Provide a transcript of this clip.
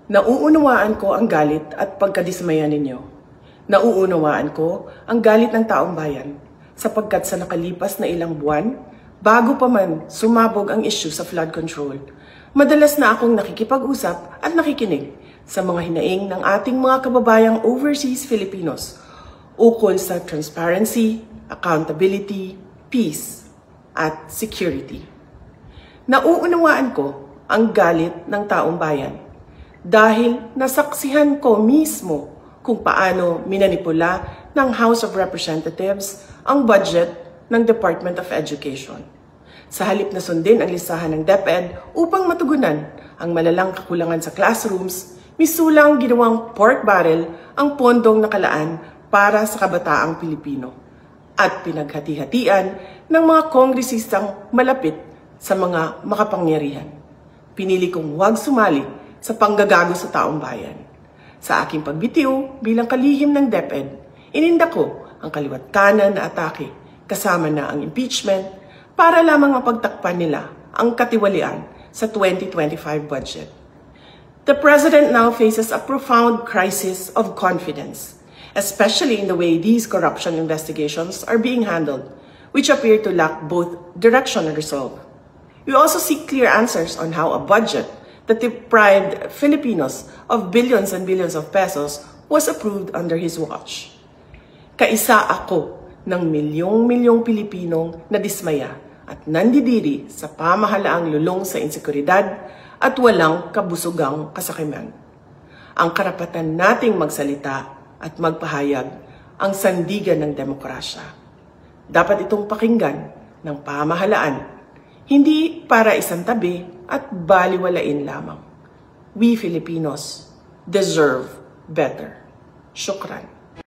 Nauunawaan ko ang galit at pagkadismaya ninyo. Nauunawaan ko ang galit ng taong bayan sapagkat sa nakalipas na ilang buwan, bago pa man sumabog ang issue sa flood control, madalas na akong nakikipag-usap at nakikinig sa mga hinaing ng ating mga kababayang overseas Filipinos ukol sa transparency, accountability, peace, at security. Nauunawaan ko ang galit ng taong bayan dahil nasaksihan ko mismo kung paano minanipula ng House of Representatives ang budget ng Department of Education. Sa halip na sundin ang listahan ng DepEd upang matugunan ang malalang kakulangan sa classrooms, misulang ginawang pork barrel ang pondong nakalaan para sa kabataang Pilipino at pinaghati-hatian ng mga kongresistang malapit sa mga makapangyarihan. Pinili kong huwag sumali sa panggagago sa taong bayan. Sa aking pagbitiw bilang kalihim ng DepEd, ininda ko ang kaliwat kanan na atake kasama na ang impeachment para lamang mapagtakpan nila ang katiwalian sa 2025 budget. The President now faces a profound crisis of confidence, especially in the way these corruption investigations are being handled, which appear to lack both direction and resolve. We also seek clear answers on how a budget that deprived Filipinos of billions and billions of pesos was approved under his watch. Kaisa ako ng milyong-milyong Pilipinong nadismaya at nandidiri sa pamahalaang lulong sa insekuridad at walang kabusugang kasakiman. Ang karapatan nating magsalita at magpahayag ang sandigan ng demokrasya. Dapat itong pakinggan ng pamahalaan, hindi para isang tabi at baliwalain lamang. We Filipinos deserve better. Shukran.